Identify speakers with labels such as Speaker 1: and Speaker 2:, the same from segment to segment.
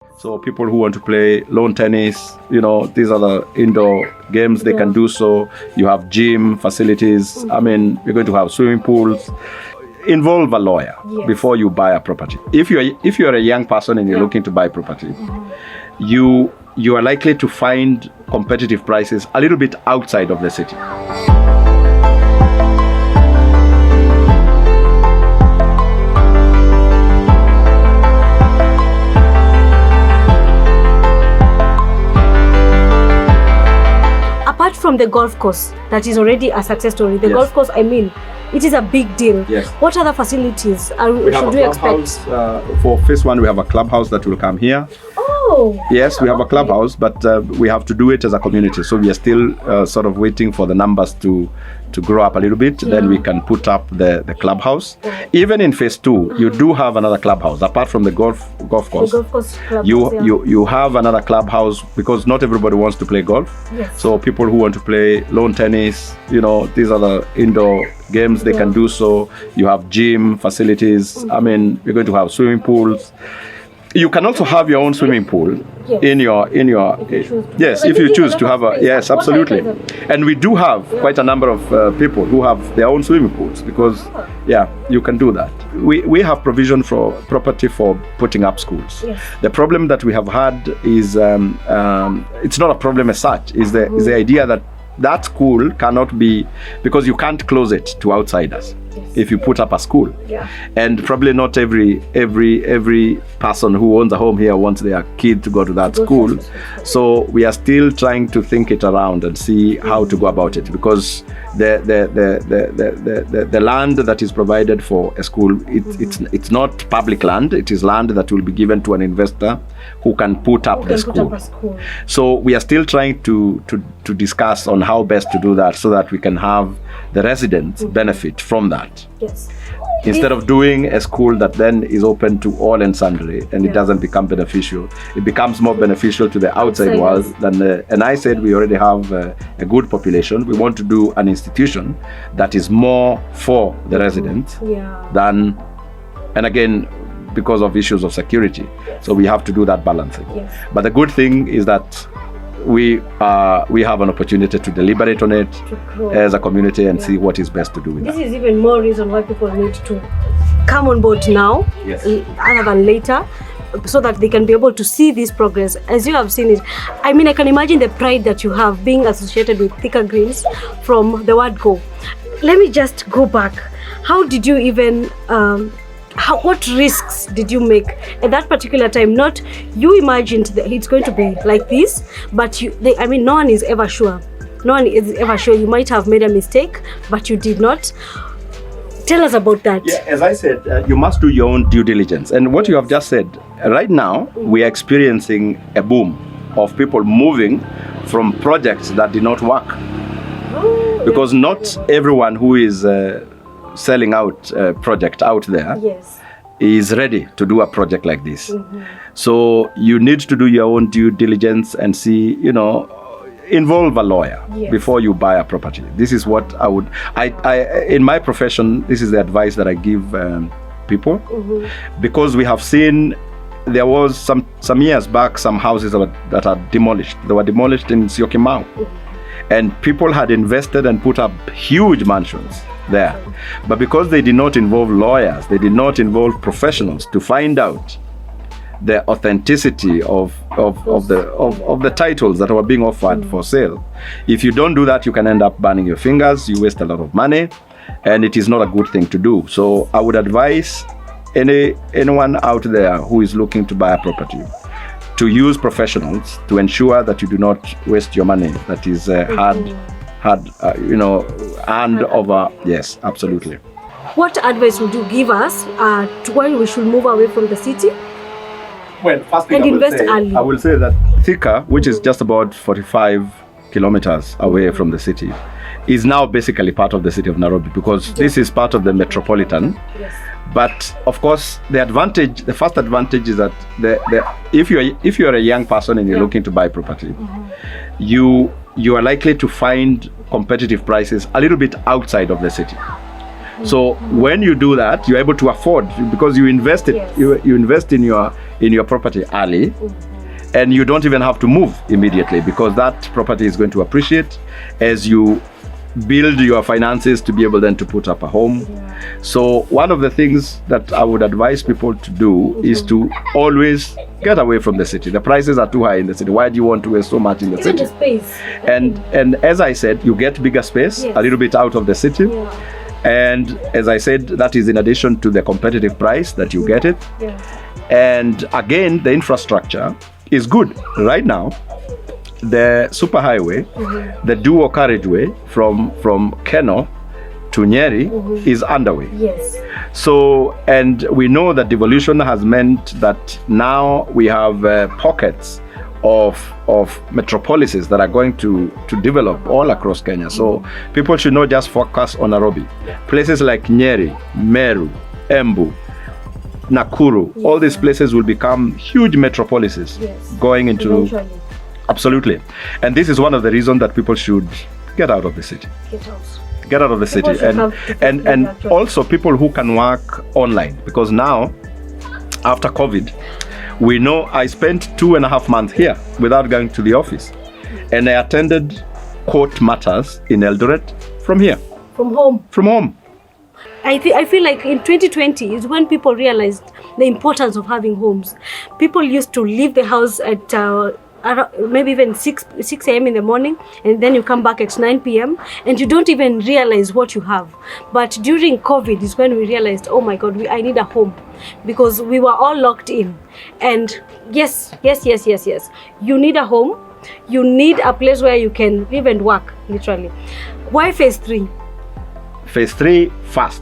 Speaker 1: So people who want to play lawn tennis, these are the indoor games, they can do so. You have gym facilities. I mean, you're going to have swimming pools. Involve a lawyer before you buy a property. If you're a young person and you're looking to buy property, you are likely to find competitive prices a little bit outside of the city.
Speaker 2: Apart from the golf course, that is already a success story. The golf course, it is a big deal.
Speaker 1: Yes.
Speaker 2: What other facilities should we expect?
Speaker 1: For phase one, we have a clubhouse that will come here.
Speaker 2: Oh.
Speaker 1: Yes, we have a clubhouse, but we have to do it as a community. So we are still sort of waiting for the numbers to grow up a little bit. Then we can put up the clubhouse. Even in phase two, you do have another clubhouse apart from the golf course.
Speaker 2: The golf course clubhouse,
Speaker 1: you have another clubhouse because not everybody wants to play golf.
Speaker 2: Yes.
Speaker 1: So people who want to play lawn tennis, these are the indoor games, they can do so. You have gym facilities. I mean, you're going to have swimming pools. You can also have your own swimming pool in your if you choose to have absolutely. And we do have quite a number of people who have their own swimming pools because you can do that. We have provision for property for putting up schools. The problem that we have had is it's not a problem as such, is the idea that school cannot be, because you can't close it to outsiders if you put up a school. And probably not every person who owns a home here wants their kid to go to that school. So we are still trying to think it around and see how to go about it, because the land that is provided for a school, it's not public land. It is land that will be given to an investor who can put up the school. So we are still trying to discuss on how best to do that so that we can have the residents benefit from that.
Speaker 2: Yes.
Speaker 1: Instead of doing a school that then is open to all and sundry and it doesn't become beneficial, it becomes more beneficial to the outside world than and I said we already have a good population. We want to do an institution that is more for the residents than, and again, because of issues of security. So we have to do that balancing. But the good thing is that we have an opportunity to deliberate on it as a community and see what is best to do with
Speaker 2: this
Speaker 1: that.
Speaker 2: Is even more reason why people need to come on board now rather than later, so that they can be able to see this progress. As you have seen it, I mean, I can imagine the pride that you have being associated with Thika Greens from the word go. Let me just go back. How did you even what risks did you make at that particular time? Not you imagined that it's going to be like this, but no one is ever sure. No one is ever sure. You might have made a mistake, but you did not. Tell us about that.
Speaker 1: Yeah, as I said, you must do your own due diligence. And what you have just said, right now, we are experiencing a boom of people moving from projects that did not work. Because not everyone who is selling out a project out there is ready to do a project like this. So you need to do your own due diligence and see, involve a lawyer before you buy a property. This is what I in my profession, this is the advice that I give people, because we have seen there was some years back some houses that are demolished. They were demolished in Kamau, and people had invested and put up huge mansions there, but because they did not involve lawyers, they did not involve professionals to find out the authenticity of the titles that were being offered for sale. If you don't do that, you can end up burning your fingers, you waste a lot of money, and it is not a good thing to do. So I would advise anyone out there who is looking to buy a property to use professionals to ensure that you do not waste your money that is earned over. Yes, absolutely.
Speaker 2: What advice would you give us to why we should move away from the city?
Speaker 1: Well, first thing I will say that Thika, which is just about 45 kilometers away from the city, is now basically part of the city of Nairobi, because this is part of the metropolitan. But of course, the first advantage is that if you're a young person and you're looking to buy property, you are likely to find competitive prices a little bit outside of the city. So when you do that, you're able to afford, because you invest it. You invest in your in your property early, and you don't even have to move immediately, because that property is going to appreciate as you build your finances to be able then to put up a home. So one of the things that I would advise people to do is to always get away from the city. The prices are too high in the city. Why do you want to waste so much in the
Speaker 2: Even
Speaker 1: city?
Speaker 2: the space.
Speaker 1: And as I said, you get bigger space, a little bit out of the city. And as I said, that is in addition to the competitive price that you get it. And again, the infrastructure is good right now. The superhighway, the dual carriageway from Keno to Nyeri is underway. So, and we know that devolution has meant that now we have pockets of metropolises that are going to develop all across Kenya. So people should not just focus on Nairobi. Places like Nyeri, Meru, Embu, Nakuru, all these places will become huge metropolises going into... Eventually. Absolutely. And this is one of the reasons that people should get out of the city. Get out of the city. And also people who can work online. Because now, after COVID, we know I spent 2.5 months here without going to the office. And I attended court matters in Eldoret from here. From home. From home.
Speaker 2: I feel like in 2020 is when people realized the importance of having homes. People used to leave the house at maybe even 6 a.m. in the morning, and then you come back at 9 p.m. and you don't even realize what you have. But during COVID is when we realized, oh my God, I need a home, because we were all locked in. And yes, you need a home. You need a place where you can live and work, literally. Why phase 3?
Speaker 1: Phase 3 fast.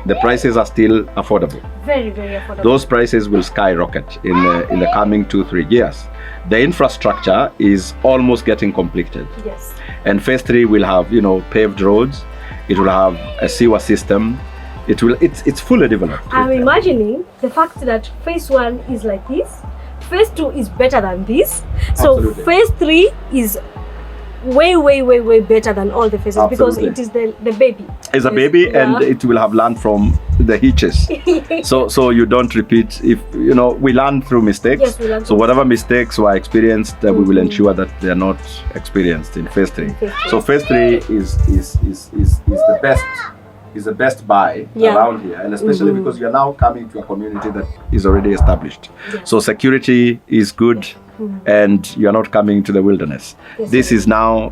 Speaker 1: The prices are still affordable.
Speaker 2: Very, very affordable.
Speaker 1: Those prices will skyrocket in the coming 2-3 years. The infrastructure is almost getting completed. And phase 3 will have, paved roads. It will have a sewer system. It's fully developed.
Speaker 2: I'm imagining the fact that phase 1 is like this. Phase 2 is better than this. So absolutely. Phase 3 is way better than all the phases. Absolutely. Because it is the baby. It's
Speaker 1: a baby, and it will have learned from the hitches. so you don't repeat. If we learn through mistakes.
Speaker 2: Yes, we learn.
Speaker 1: So whatever mistakes were experienced, we will ensure that they are not experienced in phase 3. So phase 3 is the best. Is the best buy around here, and especially because you are now coming to a community that is already established. So security is good, and you are not coming to the wilderness. This is now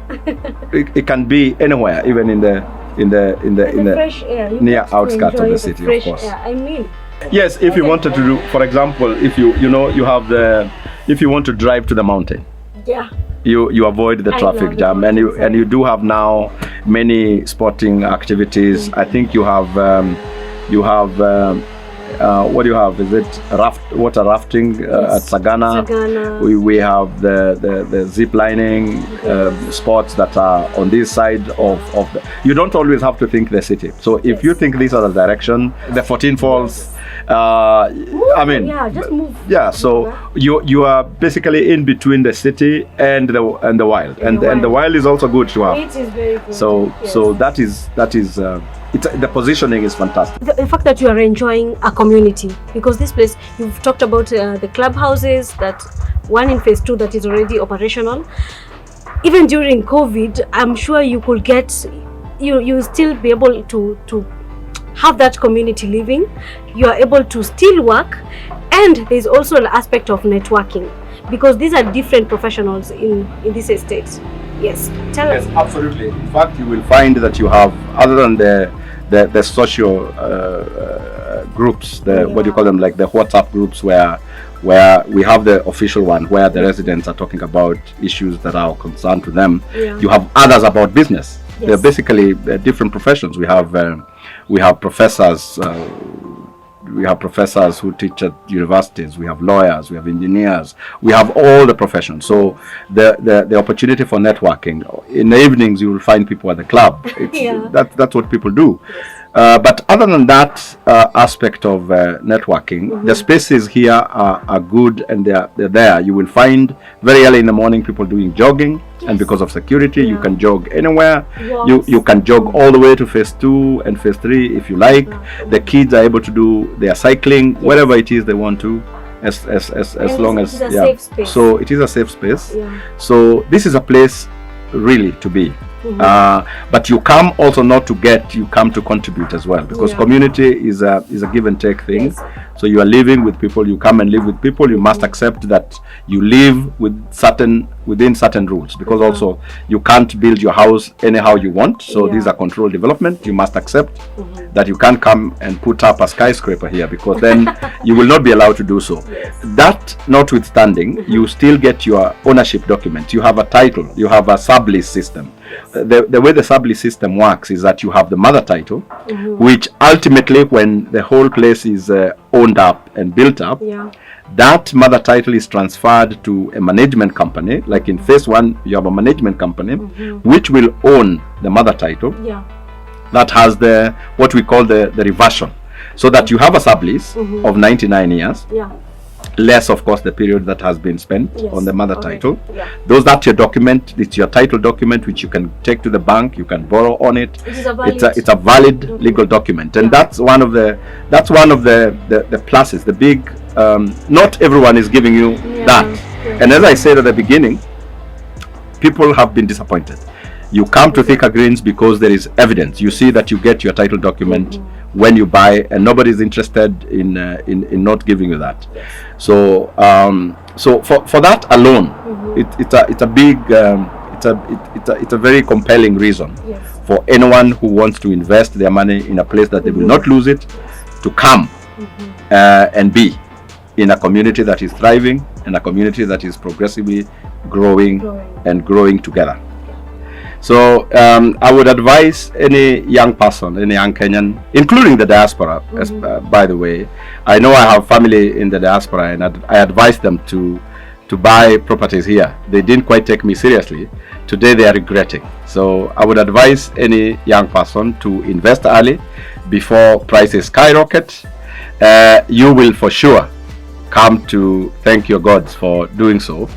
Speaker 1: it can be anywhere, even in the
Speaker 2: fresh air,
Speaker 1: near outskirts of the city, of course.
Speaker 2: Air.
Speaker 1: Yes, if you wanted to do, for example, if you if you want to drive to the mountain. You avoid the traffic jam, and you do have now many sporting activities. I think you have what do you have? Is it water rafting at Sagana? We have the zip lining spots that are on this side of the. You don't always have to think the city. So if you think these are the direction, the 14 falls.
Speaker 2: Just move.
Speaker 1: So you are basically in between the city and the wild, and the wild is also good to have.
Speaker 2: It is very good.
Speaker 1: So that is the positioning is fantastic.
Speaker 2: The fact that you are enjoying a community, because this place, you've talked about the clubhouses, that one in phase 2 that is already operational. Even during COVID, I'm sure you could you still be able to have that community living. You are able to still work, and there's also an aspect of networking, because these are different professionals in this estate. Yes, tell us.
Speaker 1: Yes, absolutely. In fact, you will find that you have, other than the social groups, what do you call them, like the WhatsApp groups, where we have the official one where the residents are talking about issues that are of concern to them. You have others about business. They're basically different professions. We have professors. We have professors who teach at universities. We have lawyers. We have engineers. We have all the professions. So the opportunity for networking. In the evenings, you will find people at the club. That's what people do. But other than that aspect of networking, the spaces here are good, and they're there. You will find very early in the morning people doing jogging, and because of security, you can jog anywhere. You can jog all the way to phase 2 and phase 3 if you like. The kids are able to do their cycling, wherever it is they want to. as long as
Speaker 2: it's a safe space.
Speaker 1: So it is a safe space.
Speaker 2: Yeah.
Speaker 1: So this is a place really to be. But you come also not to get, you come to contribute as well, because community is a give and take thing.
Speaker 2: Yes.
Speaker 1: So you are living with people, you come and live with people, you must accept that you live within certain rules, because also you can't build your house anyhow you want. So these are controlled development. You must accept that you can't come and put up a skyscraper here, because then you will not be allowed to do so.
Speaker 2: Yes.
Speaker 1: That notwithstanding, you still get your ownership document. You have a title, you have a sublease system. The way the sublease system works is that you have the mother title, which ultimately, when the whole place is owned up and built up, that mother title is transferred to a management company. Like in phase 1, you have a management company which will own the mother title. That has the what we call the reversion, so that you have a sublease of 99 years. Less, of course, the period that has been spent on the mother title. That's your document. It's your title document, which you can take to the bank. You can borrow on it. It's a valid legal document, and that's one of the pluses. The big not everyone is giving you that. And as I said at the beginning, people have been disappointed. You come to Thika Greens because there is evidence. You see that you get your title document when you buy, and nobody is interested in not giving you that. So so for that alone, it's a big it's a very compelling reason for anyone who wants to invest their money in a place that they will not lose it, to come and be in a community that is thriving, and a community that is progressively growing and growing together. So I would advise any young person, any young Kenyan, including the diaspora, by the way. I know I have family in the diaspora, and I advise them to buy properties here. They didn't quite take me seriously. Today they are regretting. So I would advise any young person to invest early before prices skyrocket. You will for sure come to thank your gods for doing so,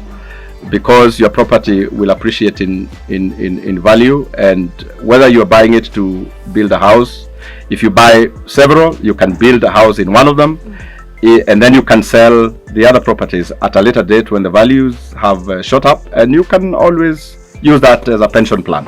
Speaker 1: because your property will appreciate in value. And whether you're buying it to build a house, if you buy several, you can build a house in one of them, and then you can sell the other properties at a later date when the values have shot up, and you can always use that as a pension plan.